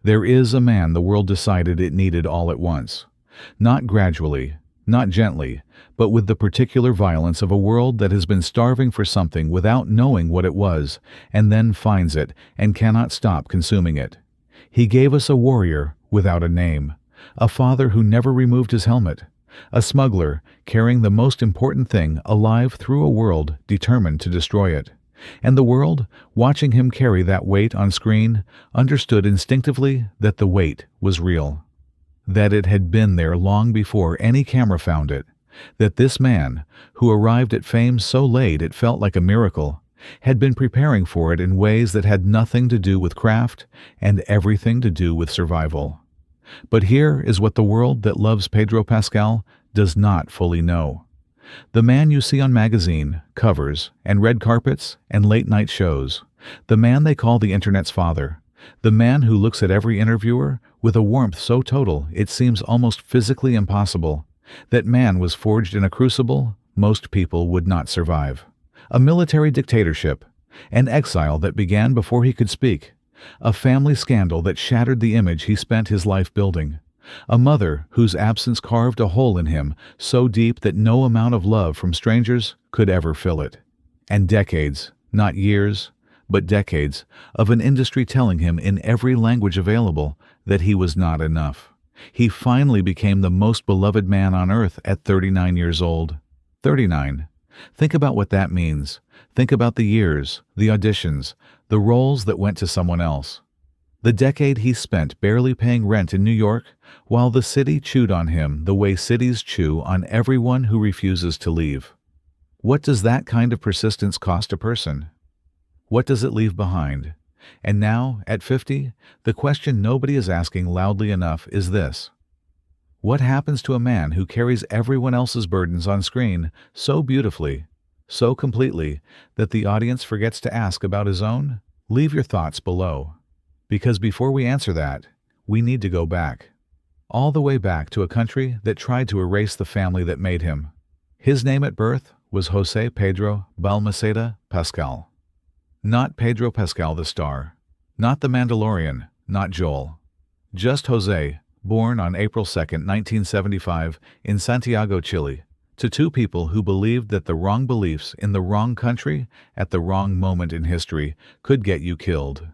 There is a man the world decided it needed all at once. Not gradually, not gently, but with the particular violence of a world that has been starving for something without knowing what it was, and then finds it and cannot stop consuming it. He gave us a warrior without a name, a father who never removed his helmet, a smuggler carrying the most important thing alive through a world determined to destroy it. And the world, watching him carry that weight on screen, understood instinctively that the weight was real. That it had been there long before any camera found it. That this man, who arrived at fame so late it felt like a miracle, had been preparing for it in ways that had nothing to do with craft and everything to do with survival. But here is what the world that loves Pedro Pascal does not fully know. The man you see on magazine covers and red carpets and late-night shows, the man they call the Internet's father, the man who looks at every interviewer with a warmth so total it seems almost physically impossible, that man was forged in a crucible most people would not survive. A military dictatorship, an exile that began before he could speak, a family scandal that shattered the image he spent his life building, a mother whose absence carved a hole in him so deep that no amount of love from strangers could ever fill it. And decades, not years, but decades, of an industry telling him in every language available that he was not enough. He finally became the most beloved man on earth at 39 years old. 39. Think about what that means. Think about the years, the auditions, the roles that went to someone else. The decade he spent barely paying rent in New York, while the city chewed on him the way cities chew on everyone who refuses to leave. What does that kind of persistence cost a person? What does it leave behind? And now, at 50, the question nobody is asking loudly enough is this. What happens to a man who carries everyone else's burdens on screen so beautifully, so completely, that the audience forgets to ask about his own? Leave your thoughts below. Because before we answer that, we need to go back. All the way back to a country that tried to erase the family that made him. His name at birth was José Pedro Balmaceda Pascal. Not Pedro Pascal the star. Not the Mandalorian. Not Joel. Just José, born on April 2, 1975, in Santiago, Chile, to two people who believed that the wrong beliefs in the wrong country at the wrong moment in history could get you killed.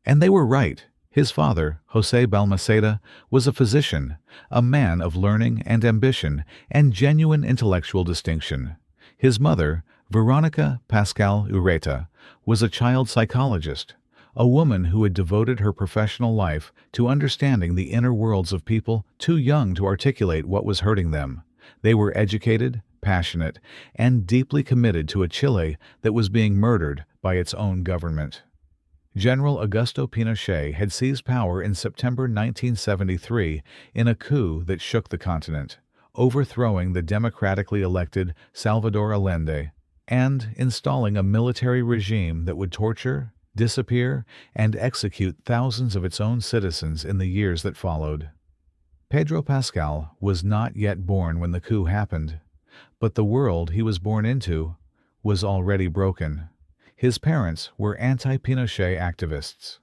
And they were right. His father, José Balmaceda, was a physician, a man of learning and ambition and genuine intellectual distinction. His mother, Veronica Pascal Ureta, was a child psychologist, a woman who had devoted her professional life to understanding the inner worlds of people too young to articulate what was hurting them. They were educated, passionate, and deeply committed to a Chile that was being murdered by its own government. General Augusto Pinochet had seized power in September 1973 in a coup that shook the continent, overthrowing the democratically elected Salvador Allende and installing a military regime that would torture, disappear, and execute thousands of its own citizens in the years that followed. Pedro Pascal was not yet born when the coup happened, but the world he was born into was already broken. His parents were anti-Pinochet activists,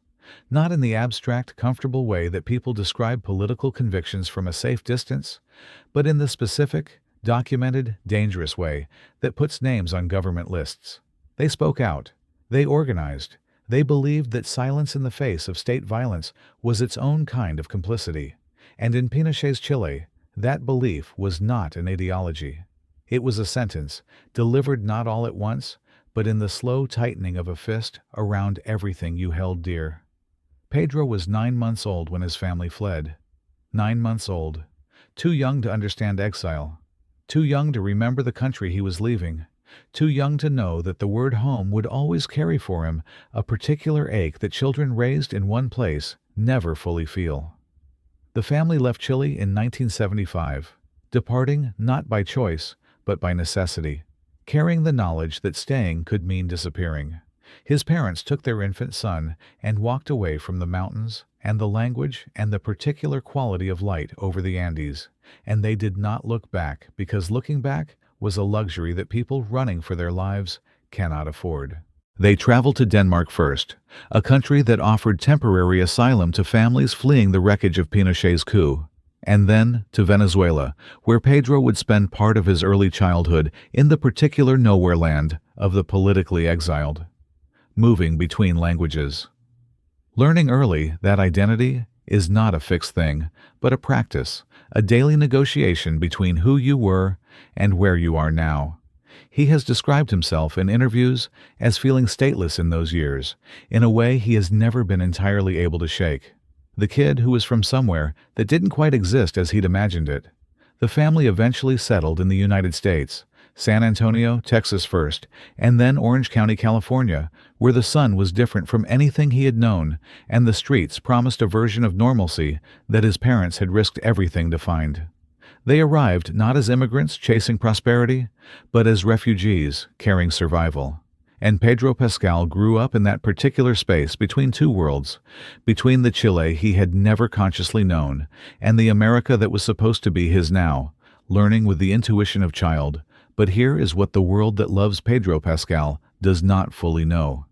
not in the abstract, comfortable way that people describe political convictions from a safe distance, but in the specific, documented, dangerous way that puts names on government lists. They spoke out. They organized. They believed that silence in the face of state violence was its own kind of complicity. And in Pinochet's Chile, that belief was not an ideology. It was a sentence, delivered not all at once, but in the slow tightening of a fist around everything you held dear. Pedro was 9 months old when his family fled. 9 months old. Too young to understand exile. Too young to remember the country he was leaving. Too young to know that the word home would always carry for him a particular ache that children raised in one place never fully feel. The family left Chile in 1975, departing not by choice, but by necessity, carrying the knowledge that staying could mean disappearing. His parents took their infant son and walked away from the mountains and the language and the particular quality of light over the Andes, and they did not look back because looking back was a luxury that people running for their lives cannot afford. They traveled to Denmark first, a country that offered temporary asylum to families fleeing the wreckage of Pinochet's coup, and then to Venezuela, where Pedro would spend part of his early childhood in the particular nowhere land of the politically exiled, moving between languages. Learning early that identity is not a fixed thing, but a practice, a daily negotiation between who you were and where you are now. He has described himself in interviews as feeling stateless in those years, in a way he has never been entirely able to shake. The kid who was from somewhere that didn't quite exist as he'd imagined it. The family eventually settled in the United States, San Antonio, Texas first, and then Orange County, California, where the sun was different from anything he had known, and the streets promised a version of normalcy that his parents had risked everything to find. They arrived not as immigrants chasing prosperity, but as refugees carrying survival. And Pedro Pascal grew up in that particular space between two worlds, between the Chile he had never consciously known and the America that was supposed to be his now, learning with the intuition of child. But here is what the world that loves Pedro Pascal does not fully know.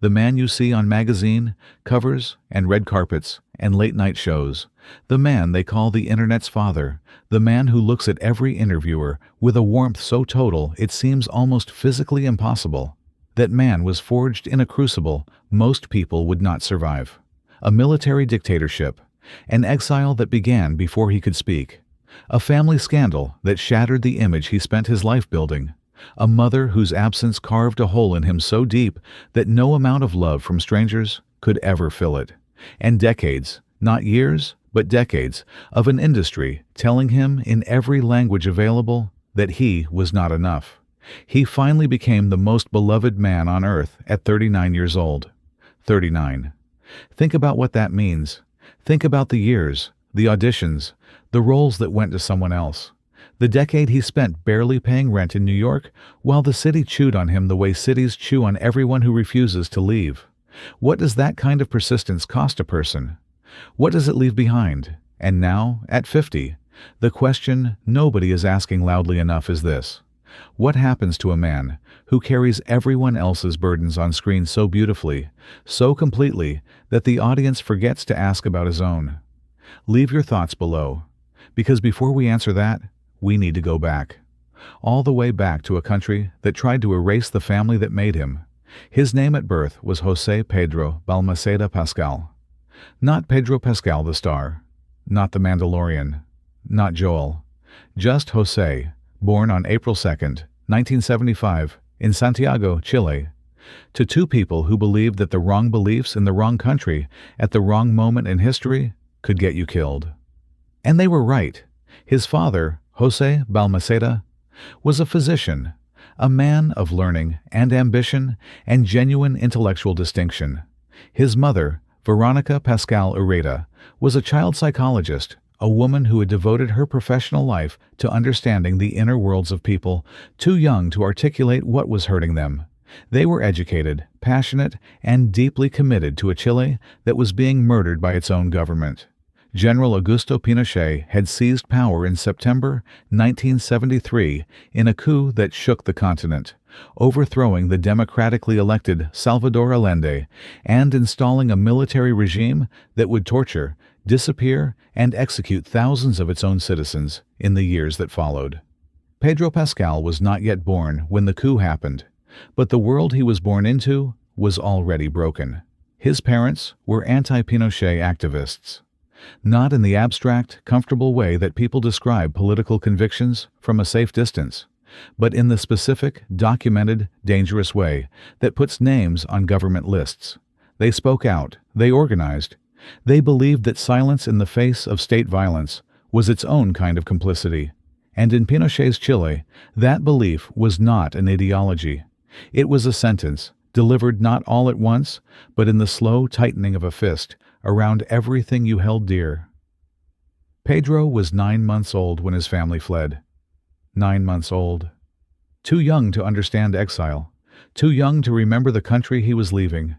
The man you see on magazine covers and red carpets and late-night shows, the man they call the Internet's father, the man who looks at every interviewer with a warmth so total it seems almost physically impossible. That man was forged in a crucible most people would not survive. A military dictatorship, an exile that began before he could speak, a family scandal that shattered the image he spent his life building, a mother whose absence carved a hole in him so deep that no amount of love from strangers could ever fill it, and decades, not years, but decades, of an industry telling him in every language available that he was not enough. He finally became the most beloved man on earth at 39 years old. 39. Think about what that means. Think about the years, the auditions, the roles that went to someone else. The decade he spent barely paying rent in New York while the city chewed on him the way cities chew on everyone who refuses to leave. What does that kind of persistence cost a person? What does it leave behind? And now, at 50, the question nobody is asking loudly enough is this. What happens to a man who carries everyone else's burdens on screen so beautifully, so completely, that the audience forgets to ask about his own? Leave your thoughts below, because before we answer that, we need to go back. All the way back to a country that tried to erase the family that made him. His name at birth was José Pedro Balmaceda Pascal. Not Pedro Pascal the star, not the Mandalorian, not Joel, just José, born on April 2nd, 1975, in Santiago, Chile, to two people who believed that the wrong beliefs in the wrong country at the wrong moment in history could get you killed. And they were right. His father, José Balmaceda, was a physician, a man of learning and ambition and genuine intellectual distinction. His mother, Veronica Pascal Ureta, was a child psychologist, a woman who had devoted her professional life to understanding the inner worlds of people too young to articulate what was hurting them. They were educated, passionate, and deeply committed to a Chile that was being murdered by its own government. General Augusto Pinochet had seized power in September 1973 in a coup that shook the continent, overthrowing the democratically elected Salvador Allende and installing a military regime that would torture, disappear, and execute thousands of its own citizens in the years that followed. Pedro Pascal was not yet born when the coup happened, but the world he was born into was already broken. His parents were anti-Pinochet activists. Not in the abstract, comfortable way that people describe political convictions from a safe distance, but in the specific, documented, dangerous way that puts names on government lists. They spoke out, they organized. They believed that silence in the face of state violence was its own kind of complicity. And in Pinochet's Chile, that belief was not an ideology. It was a sentence, delivered not all at once, but in the slow tightening of a fist around everything you held dear. Pedro was 9 months old when his family fled. 9 months old. Too young to understand exile. Too young to remember the country he was leaving.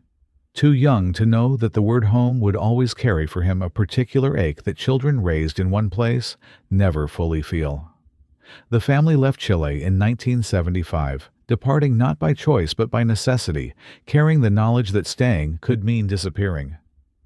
Too young to know that the word home would always carry for him a particular ache that children raised in one place never fully feel. The family left Chile in 1975, departing not by choice but by necessity, carrying the knowledge that staying could mean disappearing.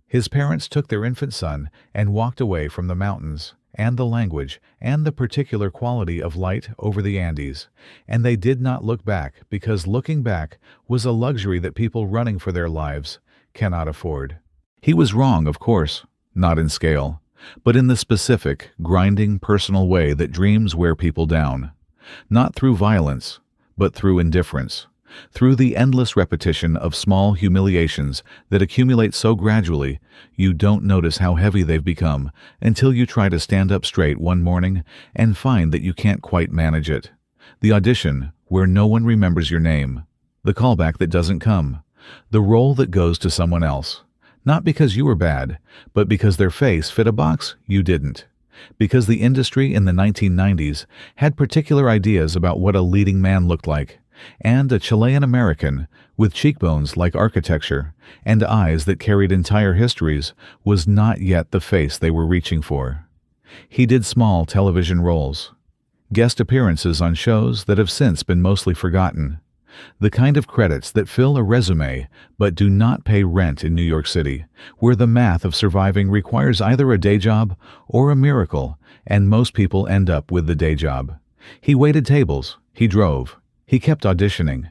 His parents took their infant son and walked away from the mountains, and the language, and the particular quality of light over the Andes, and they did not look back, because looking back was a luxury that people running for their lives cannot afford. He was wrong, of course, not in scale, but in the specific, grinding, personal way that dreams wear people down. Not through violence, but through indifference, through the endless repetition of small humiliations that accumulate so gradually you don't notice how heavy they've become until you try to stand up straight one morning and find that you can't quite manage it. The audition where no one remembers your name, the callback that doesn't come, the role that goes to someone else, not because you were bad, but because their face fit a box you didn't. Because the industry in the 1990s had particular ideas about what a leading man looked like, and a Chilean American with cheekbones like architecture and eyes that carried entire histories was not yet the face they were reaching for. He did small television roles, guest appearances on shows that have since been mostly forgotten, the kind of credits that fill a resume but do not pay rent in New York City, where the math of surviving requires either a day job or a miracle, and most people end up with the day job. He waited tables, he drove, he kept auditioning.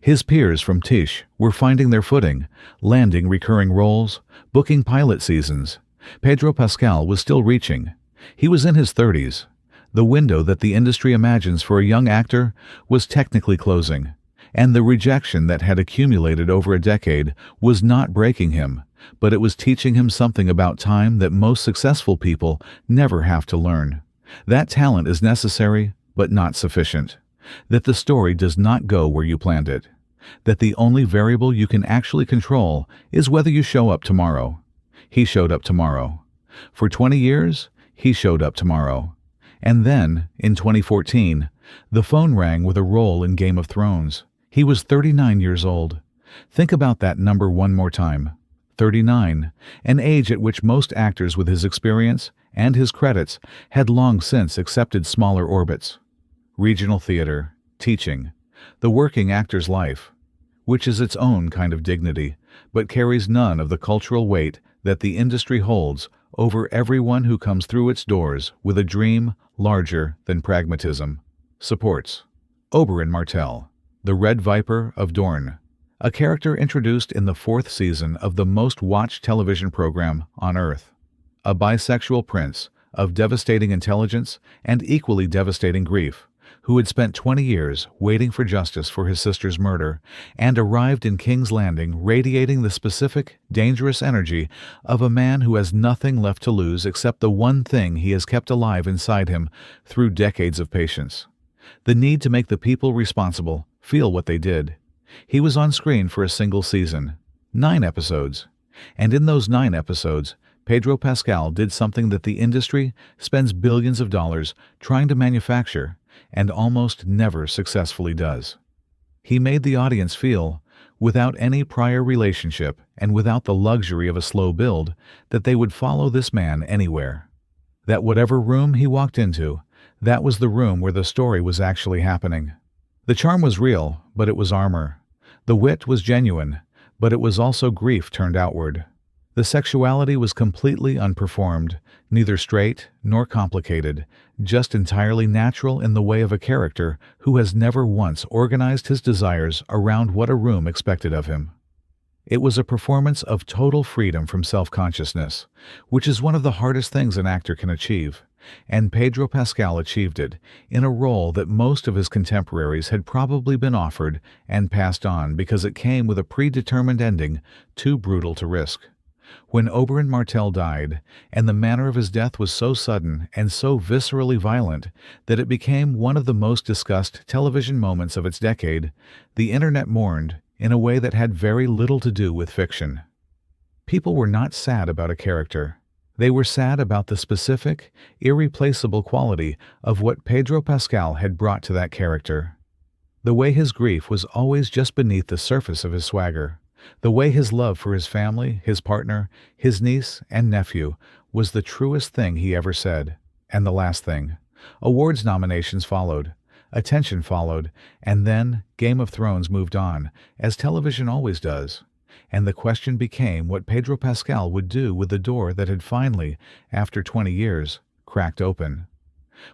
His peers from Tisch were finding their footing, landing recurring roles, booking pilot seasons. Pedro Pascal was still reaching. He was in his 30s. The window that the industry imagines for a young actor was technically closing, and the rejection that had accumulated over a decade was not breaking him, but it was teaching him something about time that most successful people never have to learn. That talent is necessary, but not sufficient. That the story does not go where you planned it. That the only variable you can actually control is whether you show up tomorrow. He showed up tomorrow. For 20 years, he showed up tomorrow. And then, in 2014, the phone rang with a role in Game of Thrones. He was 39 years old. Think about that number one more time. 39, an age at which most actors with his experience and his credits had long since accepted smaller orbits. Regional theater, teaching, the working actor's life, which is its own kind of dignity, but carries none of the cultural weight that the industry holds over everyone who comes through its doors with a dream larger than pragmatism. Supports Oberyn Martell, the Red Viper of Dorne, a character introduced in the 4th season of the most-watched television program on Earth. A bisexual prince of devastating intelligence and equally devastating grief, who had spent 20 years waiting for justice for his sister's murder and arrived in King's Landing radiating the specific, dangerous energy of a man who has nothing left to lose except the one thing he has kept alive inside him through decades of patience: the need to make the people responsible feel what they did. He was on screen for a single season, 9 episodes, and in those 9 episodes, Pedro Pascal did something that the industry spends billions of dollars trying to manufacture and almost never successfully does. He made the audience feel, without any prior relationship and without the luxury of a slow build, that they would follow this man anywhere. That whatever room he walked into, that was the room where the story was actually happening. The charm was real, but it was armor. The wit was genuine, but it was also grief turned outward. The sexuality was completely unperformed, neither straight nor complicated, just entirely natural in the way of a character who has never once organized his desires around what a room expected of him. It was a performance of total freedom from self-consciousness, which is one of the hardest things an actor can achieve, and Pedro Pascal achieved it in a role that most of his contemporaries had probably been offered and passed on because it came with a predetermined ending too brutal to risk. When Oberyn Martell died, and the manner of his death was so sudden and so viscerally violent that it became one of the most discussed television moments of its decade, the internet mourned in a way that had very little to do with fiction. People were not sad about a character. They were sad about the specific, irreplaceable quality of what Pedro Pascal had brought to that character. The way his grief was always just beneath the surface of his swagger. The way his love for his family, his partner, his niece and nephew was the truest thing he ever said. And the last thing. Awards nominations followed. Attention followed, and then Game of Thrones moved on, as television always does. And the question became what Pedro Pascal would do with the door that had finally, after 20 years, cracked open.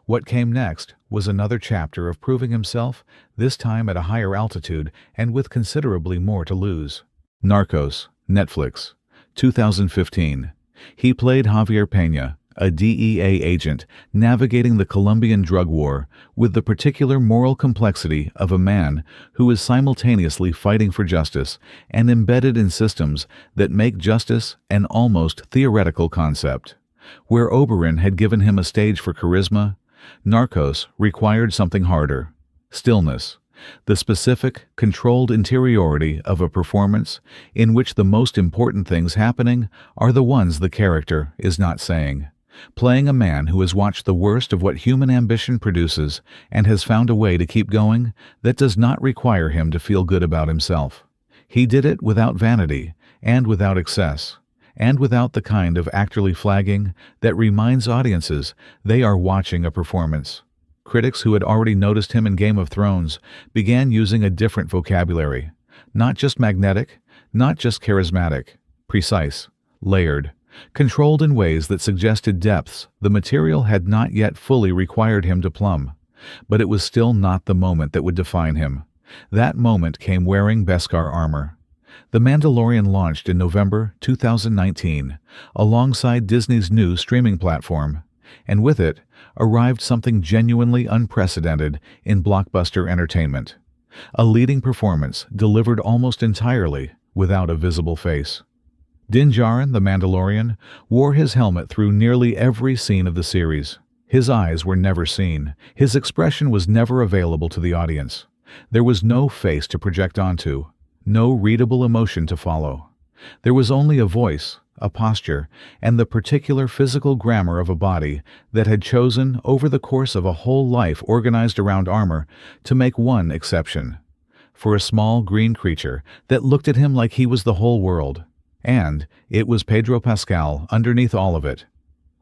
What came next was another chapter of proving himself, this time at a higher altitude and with considerably more to lose. Narcos, Netflix, 2015. He played Javier Peña, a DEA agent navigating the Colombian drug war with the particular moral complexity of a man who is simultaneously fighting for justice and embedded in systems that make justice an almost theoretical concept. Where Oberyn had given him a stage for charisma, Narcos required something harder: stillness, the specific, controlled interiority of a performance in which the most important things happening are the ones the character is not saying. Playing a man who has watched the worst of what human ambition produces and has found a way to keep going that does not require him to feel good about himself. He did it without vanity and without excess, and without the kind of actorly flagging that reminds audiences they are watching a performance. Critics who had already noticed him in Game of Thrones began using a different vocabulary. Not just magnetic, not just charismatic, precise, layered, controlled in ways that suggested depths the material had not yet fully required him to plumb. But it was still not the moment that would define him. That moment came wearing Beskar armor. The Mandalorian launched in November 2019, alongside Disney's new streaming platform, and with it arrived something genuinely unprecedented in blockbuster entertainment. A leading performance delivered almost entirely without a visible face. Din Djarin, the Mandalorian, wore his helmet through nearly every scene of the series. His eyes were never seen. His expression was never available to the audience. There was no face to project onto, no readable emotion to follow. There was only a voice, a posture, and the particular physical grammar of a body that had chosen, over the course of a whole life organized around armor, to make one exception. For a small green creature that looked at him like he was the whole world. And it was Pedro Pascal underneath all of it.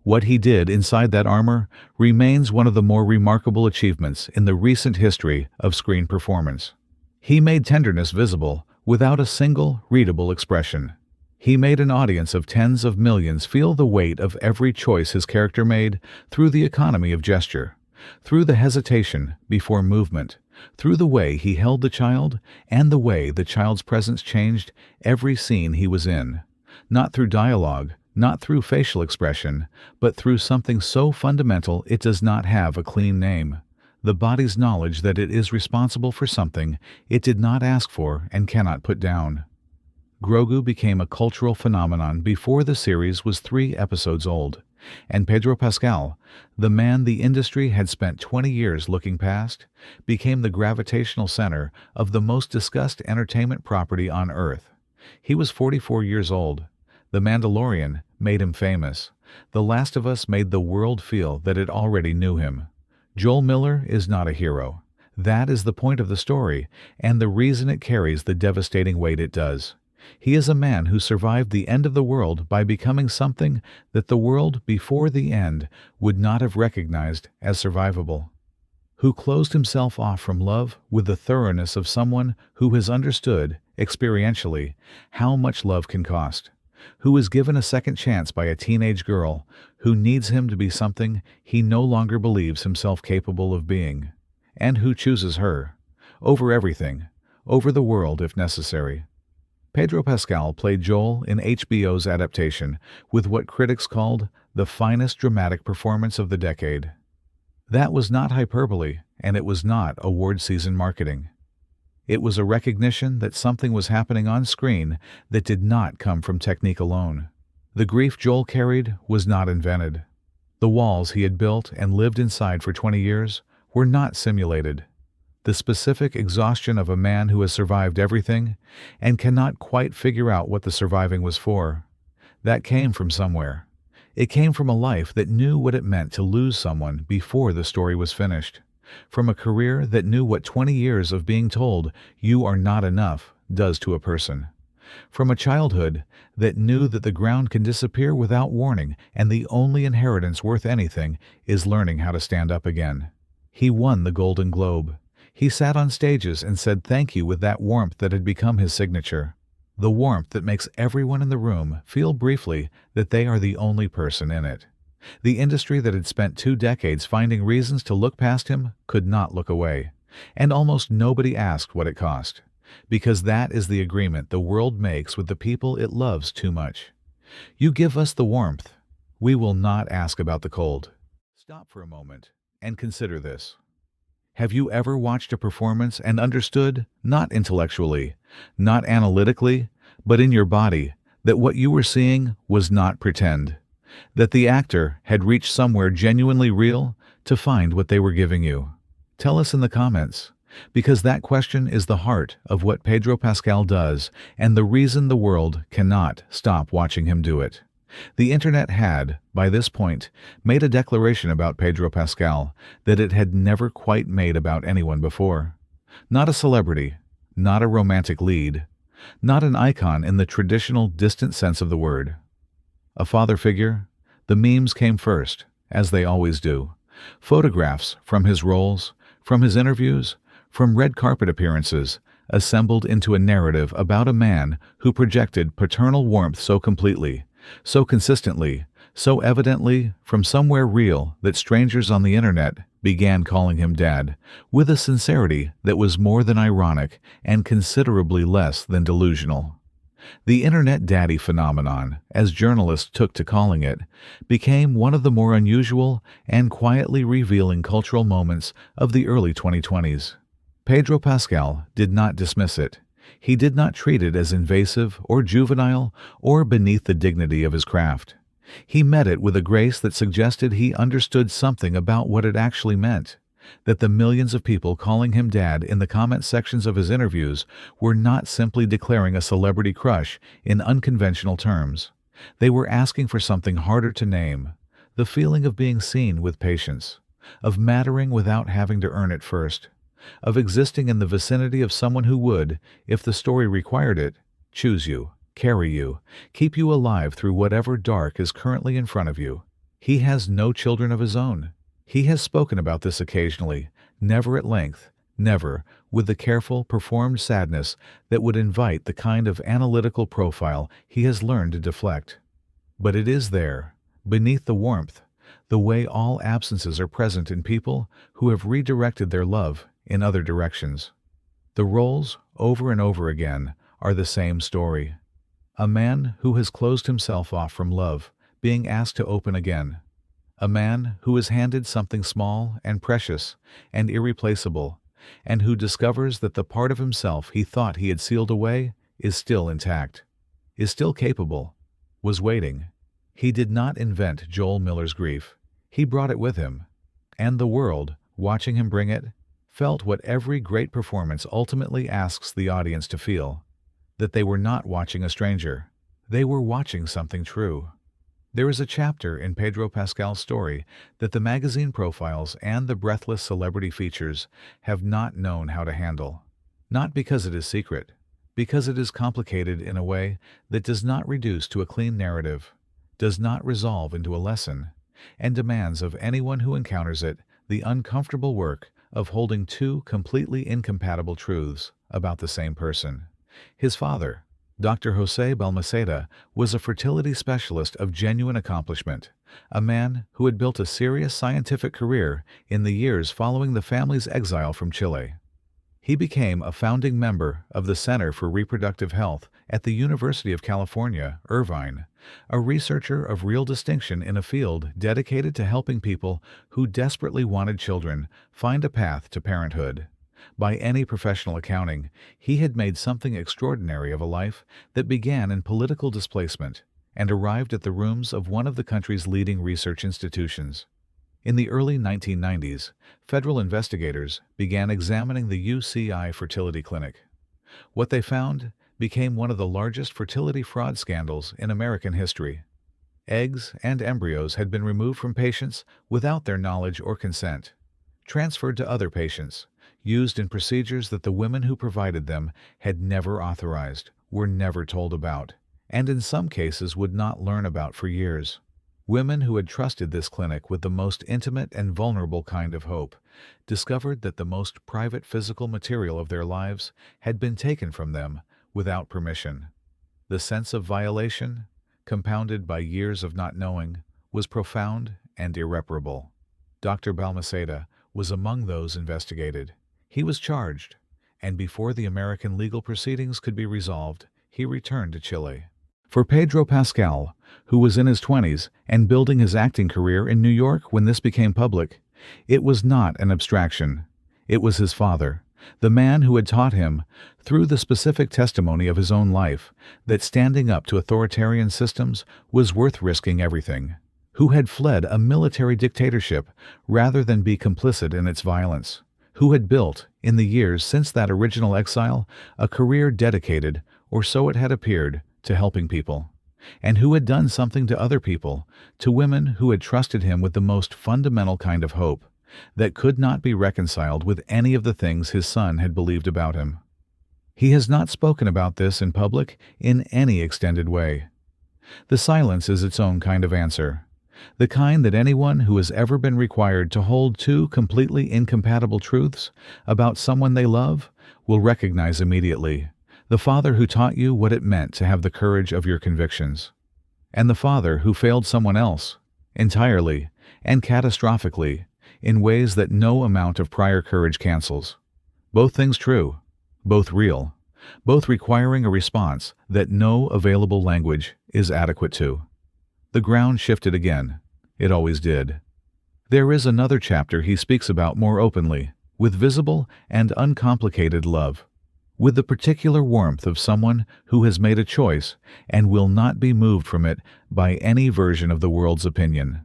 What he did inside that armor remains one of the more remarkable achievements in the recent history of screen performance. He made tenderness visible without a single readable expression. He made an audience of tens of millions feel the weight of every choice his character made through the economy of gesture, through the hesitation before movement, through the way he held the child and the way the child's presence changed every scene he was in. Not through dialogue, not through facial expression, but through something so fundamental it does not have a clean name: the body's knowledge that it is responsible for something it did not ask for and cannot put down. Grogu became a cultural phenomenon before the series was 3 episodes old, and Pedro Pascal, the man the industry had spent 20 years looking past, became the gravitational center of the most discussed entertainment property on Earth. He was 44 years old. The Mandalorian made him famous. The Last of Us made the world feel that it already knew him. Joel Miller is not a hero. That is the point of the story, and the reason it carries the devastating weight it does. He is a man who survived the end of the world by becoming something that the world before the end would not have recognized as survivable. Who closed himself off from love with the thoroughness of someone who has understood, experientially, how much love can cost. Who is given a second chance by a teenage girl who needs him to be something he no longer believes himself capable of being. And who chooses her, over everything, over the world if necessary. Pedro Pascal played Joel in HBO's adaptation with what critics called the finest dramatic performance of the decade. That was not hyperbole, and it was not award season marketing. It was a recognition that something was happening on screen that did not come from technique alone. The grief Joel carried was not invented. The walls he had built and lived inside for 20 years were not simulated. The specific exhaustion of a man who has survived everything and cannot quite figure out what the surviving was for. That came from somewhere. It came from a life that knew what it meant to lose someone before the story was finished. From a career that knew what 20 years of being told you are not enough does to a person. From a childhood that knew that the ground can disappear without warning and the only inheritance worth anything is learning how to stand up again. He won the Golden Globe. He sat on stages and said thank you with that warmth that had become his signature. The warmth that makes everyone in the room feel briefly that they are the only person in it. The industry that had spent 2 decades finding reasons to look past him could not look away, and almost nobody asked what it cost, because that is the agreement the world makes with the people it loves too much. You give us the warmth, we will not ask about the cold. Stop for a moment and consider this. Have you ever watched a performance and understood, not intellectually, not analytically, but in your body, that what you were seeing was not pretend? That the actor had reached somewhere genuinely real to find what they were giving you? Tell us in the comments, because that question is the heart of what Pedro Pascal does and the reason the world cannot stop watching him do it. The internet had, by this point, made a declaration about Pedro Pascal that it had never quite made about anyone before. Not a celebrity, not a romantic lead, not an icon in the traditional distant sense of the word. A father figure? The memes came first, as they always do. Photographs from his roles, from his interviews, from red carpet appearances, assembled into a narrative about a man who projected paternal warmth so completely, so consistently, so evidently from somewhere real that strangers on the internet began calling him Dad, with a sincerity that was more than ironic and considerably less than delusional. The Internet Daddy phenomenon, as journalists took to calling it, became one of the more unusual and quietly revealing cultural moments of the early 2020s. Pedro Pascal did not dismiss it. He did not treat it as invasive or juvenile or beneath the dignity of his craft. He met it with a grace that suggested he understood something about what it actually meant, that the millions of people calling him Dad in the comment sections of his interviews were not simply declaring a celebrity crush in unconventional terms. They were asking for something harder to name, the feeling of being seen with patience, of mattering without having to earn it first, of existing in the vicinity of someone who would, if the story required it, choose you, carry you, keep you alive through whatever dark is currently in front of you. He has no children of his own. He has spoken about this occasionally, never at length, never with the careful, performed sadness that would invite the kind of analytical profile he has learned to deflect. But it is there, beneath the warmth, the way all absences are present in people who have redirected their love in other directions. The roles, over and over again, are the same story. A man who has closed himself off from love, being asked to open again. A man who is handed something small and precious and irreplaceable, and who discovers that the part of himself he thought he had sealed away is still intact, is still capable, was waiting. He did not invent Joel Miller's grief. He brought it with him. And the world, watching him bring it, felt what every great performance ultimately asks the audience to feel, that they were not watching a stranger. They were watching something true. There is a chapter in Pedro Pascal's story that the magazine profiles and the breathless celebrity features have not known how to handle. Not because it is secret, because it is complicated in a way that does not reduce to a clean narrative, does not resolve into a lesson, and demands of anyone who encounters it the uncomfortable work of holding two completely incompatible truths about the same person. His father, Dr. Jose Balmaceda, was a fertility specialist of genuine accomplishment, a man who had built a serious scientific career in the years following the family's exile from Chile. He became a founding member of the Center for Reproductive Health at the University of California, Irvine, a researcher of real distinction in a field dedicated to helping people who desperately wanted children find a path to parenthood. By any professional accounting, he had made something extraordinary of a life that began in political displacement and arrived at the rooms of one of the country's leading research institutions. In the early 1990s, federal investigators began examining the UCI fertility clinic. What they found became one of the largest fertility fraud scandals in American history. Eggs and embryos had been removed from patients without their knowledge or consent, transferred to other patients, used in procedures that the women who provided them had never authorized, were never told about, and in some cases would not learn about for years. Women who had trusted this clinic with the most intimate and vulnerable kind of hope discovered that the most private physical material of their lives had been taken from them without permission. The sense of violation, compounded by years of not knowing, was profound and irreparable. Dr. Balmaceda was among those investigated. He was charged, and before the American legal proceedings could be resolved, he returned to Chile. For Pedro Pascal, who was in his 20s and building his acting career in New York when this became public, it was not an abstraction. It was his father, the man who had taught him, through the specific testimony of his own life, that standing up to authoritarian systems was worth risking everything, who had fled a military dictatorship rather than be complicit in its violence, who had built, in the years since that original exile, a career dedicated, or so it had appeared, to helping people, and who had done something to other people, to women who had trusted him with the most fundamental kind of hope that could not be reconciled with any of the things his son had believed about him. He has not spoken about this in public in any extended way. The silence is its own kind of answer, the kind that anyone who has ever been required to hold two completely incompatible truths about someone they love will recognize immediately. The father who taught you what it meant to have the courage of your convictions, and the father who failed someone else, entirely and catastrophically, in ways that no amount of prior courage cancels. Both things true, both real, both requiring a response that no available language is adequate to. The ground shifted again. It always did. There is another chapter he speaks about more openly, with visible and uncomplicated love, with the particular warmth of someone who has made a choice and will not be moved from it by any version of the world's opinion.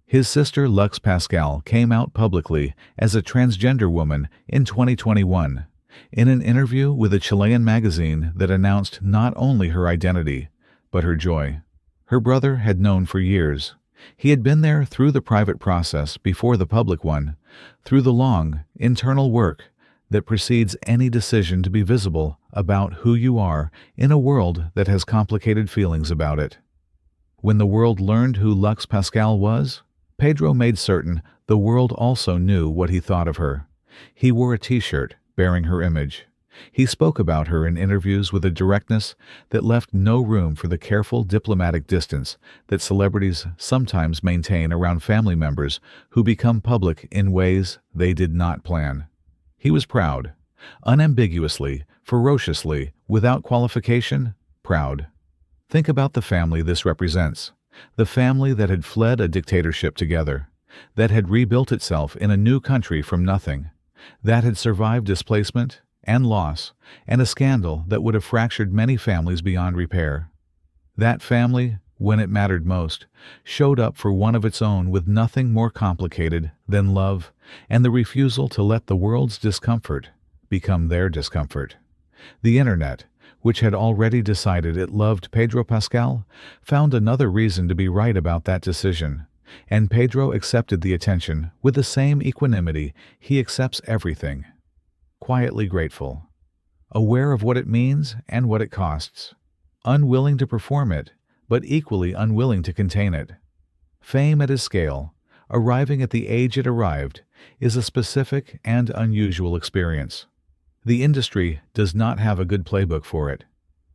His sister Lux Pascal came out publicly as a transgender woman in 2021 in an interview with a Chilean magazine that announced not only her identity, but her joy. Her brother had known for years. He had been there through the private process before the public one, through the long, internal work that precedes any decision to be visible about who you are in a world that has complicated feelings about it. When the world learned who Lux Pascal was, Pedro made certain the world also knew what he thought of her. He wore a t-shirt bearing her image. He spoke about her in interviews with a directness that left no room for the careful diplomatic distance that celebrities sometimes maintain around family members who become public in ways they did not plan. He was proud, unambiguously, ferociously, without qualification, proud. Think about the family this represents, the family that had fled a dictatorship together, that had rebuilt itself in a new country from nothing, that had survived displacement and loss and a scandal that would have fractured many families beyond repair. That family, when it mattered most, showed up for one of its own with nothing more complicated than love and the refusal to let the world's discomfort become their discomfort. The Internet, which had already decided it loved Pedro Pascal, found another reason to be right about that decision, and Pedro accepted the attention with the same equanimity he accepts everything, quietly grateful, aware of what it means and what it costs, unwilling to perform it, but equally unwilling to contain it. Fame at his scale, arriving at the age it arrived, is a specific and unusual experience. The industry does not have a good playbook for it.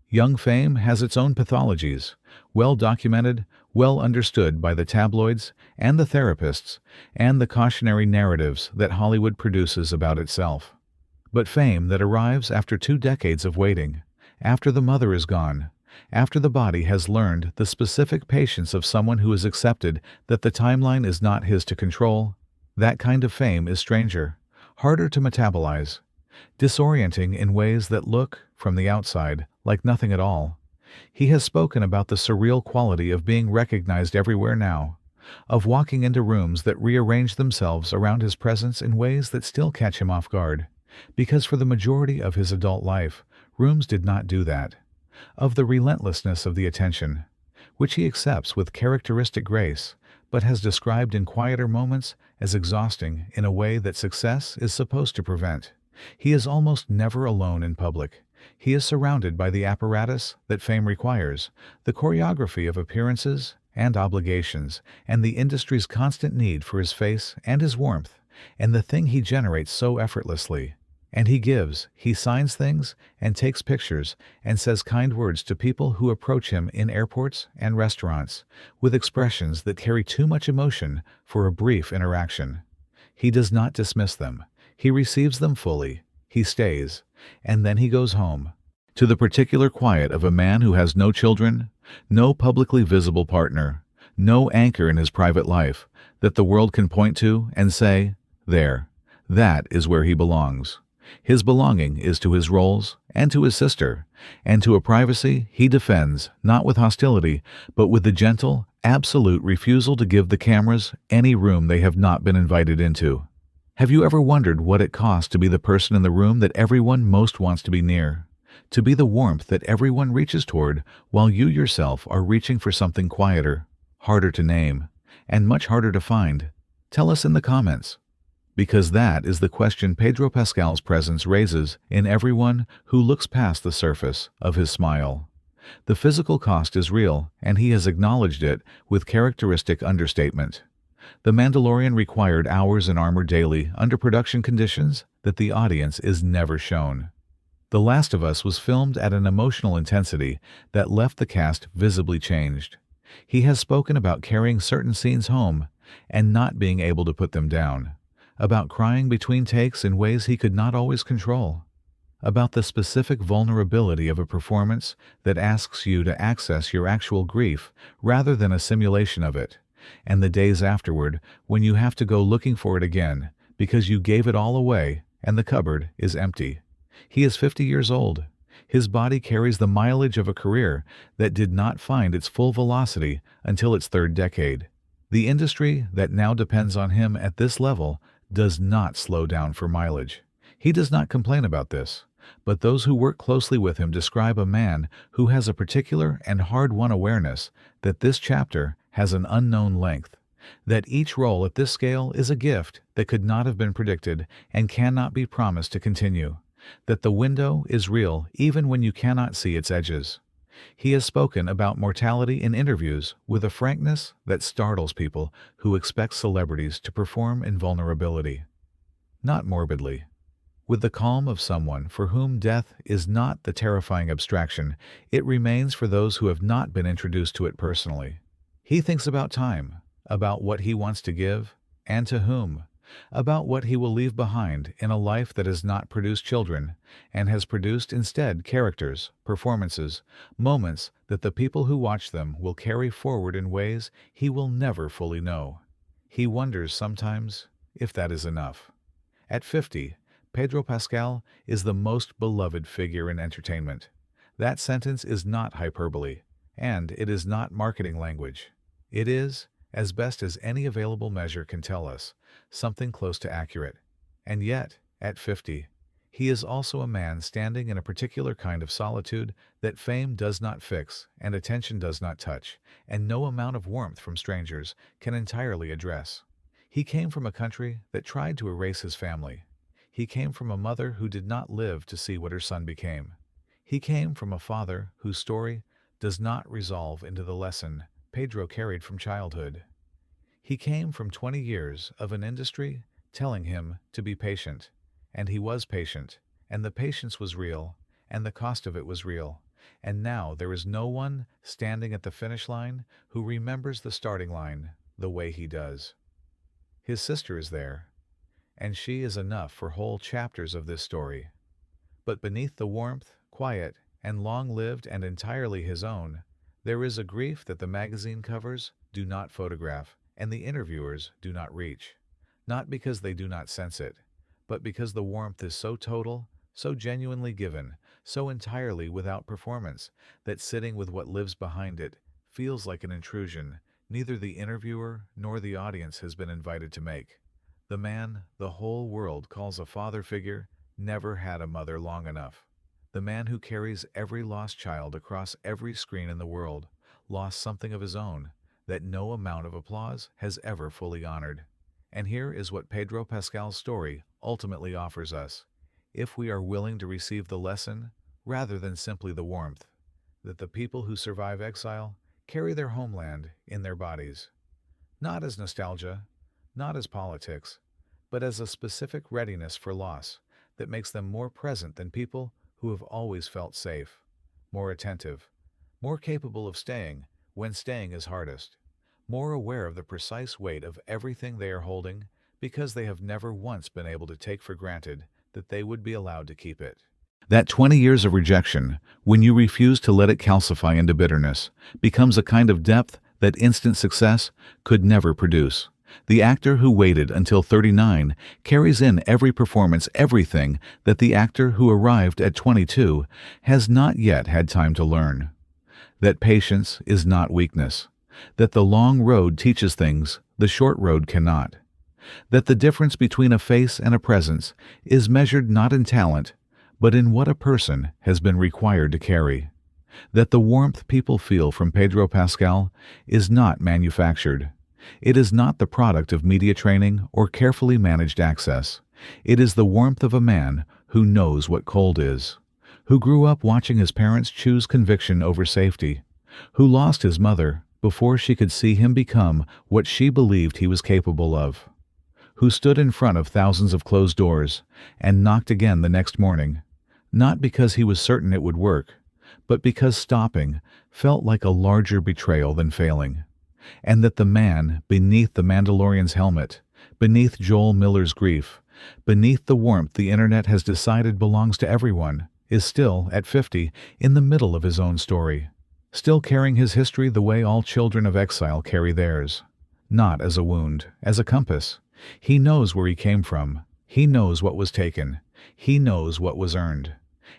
Young fame has its own pathologies, well documented, well understood by the tabloids and the therapists and the cautionary narratives that Hollywood produces about itself. But fame that arrives after 2 decades of waiting, after the mother is gone, after the body has learned the specific patience of someone who has accepted that the timeline is not his to control, that kind of fame is stranger, harder to metabolize, disorienting in ways that look, from the outside, like nothing at all. He has spoken about the surreal quality of being recognized everywhere now, of walking into rooms that rearrange themselves around his presence in ways that still catch him off guard, because for the majority of his adult life, rooms did not do that. Of the relentlessness of the attention, which he accepts with characteristic grace, but has described in quieter moments as exhausting in a way that success is supposed to prevent. He is almost never alone in public. He is surrounded by the apparatus that fame requires, the choreography of appearances and obligations, and the industry's constant need for his face and his warmth, and the thing he generates so effortlessly. And he gives, he signs things, and takes pictures, and says kind words to people who approach him in airports and restaurants, with expressions that carry too much emotion for a brief interaction. He does not dismiss them. He receives them fully. He stays, and then he goes home, to the particular quiet of a man who has no children, no publicly visible partner, no anchor in his private life that the world can point to and say, there, that is where he belongs. His belonging is to his roles and to his sister, and to a privacy he defends not with hostility, but with the gentle, absolute refusal to give the cameras any room they have not been invited into. Have you ever wondered what it costs to be the person in the room that everyone most wants to be near? To be the warmth that everyone reaches toward, while you yourself are reaching for something quieter, harder to name, and much harder to find? Tell us in the comments. Because that is the question Pedro Pascal's presence raises in everyone who looks past the surface of his smile. The physical cost is real, and he has acknowledged it with characteristic understatement. The Mandalorian required hours in armor daily under production conditions that the audience is never shown. The Last of Us was filmed at an emotional intensity that left the cast visibly changed. He has spoken about carrying certain scenes home and not being able to put them down, about crying between takes in ways he could not always control, about the specific vulnerability of a performance that asks you to access your actual grief rather than a simulation of it, and the days afterward when you have to go looking for it again because you gave it all away and the cupboard is empty. He is 50 years old. His body carries the mileage of a career that did not find its full velocity until its third decade. The industry that now depends on him at this level does not slow down for mileage. He does not complain about this, but those who work closely with him describe a man who has a particular and hard-won awareness that this chapter has an unknown length, that each role at this scale is a gift that could not have been predicted and cannot be promised to continue, that the window is real even when you cannot see its edges. He has spoken about mortality in interviews with a frankness that startles people who expect celebrities to perform in vulnerability. Not morbidly. With the calm of someone for whom death is not the terrifying abstraction it remains for those who have not been introduced to it personally. He thinks about time, about what he wants to give, and to whom, about what he will leave behind in a life that has not produced children, and has produced instead characters, performances, moments that the people who watch them will carry forward in ways he will never fully know. He wonders sometimes if that is enough. At 50, Pedro Pascal is the most beloved figure in entertainment. That sentence is not hyperbole, and it is not marketing language. It is, as best as any available measure can tell us, something close to accurate. And yet, at 50, he is also a man standing in a particular kind of solitude that fame does not fix and attention does not touch, and no amount of warmth from strangers can entirely address. He came from a country that tried to erase his family. He came from a mother who did not live to see what her son became. He came from a father whose story does not resolve into the lesson Pedro carried from childhood. He came from 20 years of an industry telling him to be patient, and he was patient, and the patience was real, and the cost of it was real, and now there is no one standing at the finish line who remembers the starting line the way he does. His sister is there, and she is enough for whole chapters of this story. But beneath the warmth, quiet, and long-lived and entirely his own, there is a grief that the magazine covers do not photograph, and the interviewers do not reach, not because they do not sense it, but because the warmth is so total, so genuinely given, so entirely without performance, that sitting with what lives behind it feels like an intrusion neither the interviewer nor the audience has been invited to make. The man the whole world calls a father figure never had a mother long enough. The man who carries every lost child across every screen in the world lost something of his own that no amount of applause has ever fully honored. And here is what Pedro Pascal's story ultimately offers us, if we are willing to receive the lesson rather than simply the warmth, that the people who survive exile carry their homeland in their bodies, not as nostalgia, not as politics, but as a specific readiness for loss that makes them more present than people who have always felt safe, more attentive, more capable of staying when staying is hardest, more aware of the precise weight of everything they are holding because they have never once been able to take for granted that they would be allowed to keep it. That 20 years of rejection, when you refuse to let it calcify into bitterness, becomes a kind of depth that instant success could never produce. The actor who waited until 39 carries in every performance everything that the actor who arrived at 22 has not yet had time to learn. That patience is not weakness. That the long road teaches things the short road cannot. That the difference between a face and a presence is measured not in talent, but in what a person has been required to carry. That the warmth people feel from Pedro Pascal is not manufactured. It is not the product of media training or carefully managed access. It is the warmth of a man who knows what cold is, who grew up watching his parents choose conviction over safety, who lost his mother before she could see him become what she believed he was capable of, who stood in front of thousands of closed doors and knocked again the next morning, not because he was certain it would work, but because stopping felt like a larger betrayal than failing, and that the man beneath the Mandalorian's helmet, beneath Joel Miller's grief, beneath the warmth the internet has decided belongs to everyone, is still, at 50, in the middle of his own story, still carrying his history the way all children of exile carry theirs, not as a wound, as a compass. He knows where he came from. He knows what was taken. He knows what was earned.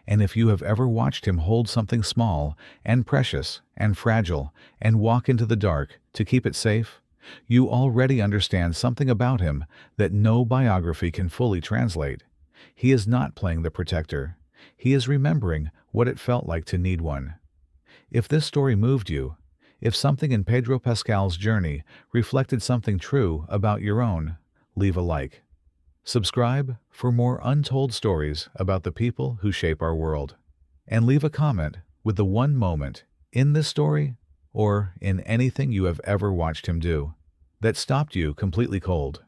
And if you have ever watched him hold something small and precious and fragile and walk into the dark to keep it safe, you already understand something about him that no biography can fully translate. He is not playing the protector. He is remembering what it felt like to need one. If this story moved you, if something in Pedro Pascal's journey reflected something true about your own, leave a like. Subscribe for more untold stories about the people who shape our world. And leave a comment with the one moment in this story or in anything you have ever watched him do that stopped you completely cold.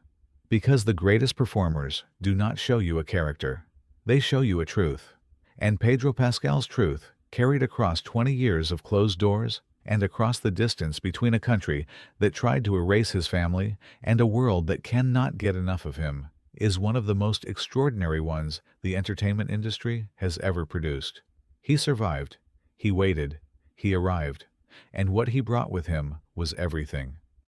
Because the greatest performers do not show you a character. They show you a truth. And Pedro Pascal's truth carried across 20 years of closed doors and across the distance between a country that tried to erase his family and a world that cannot get enough of him, is one of the most extraordinary ones the entertainment industry has ever produced. He survived, he waited, he arrived, and what he brought with him was everything.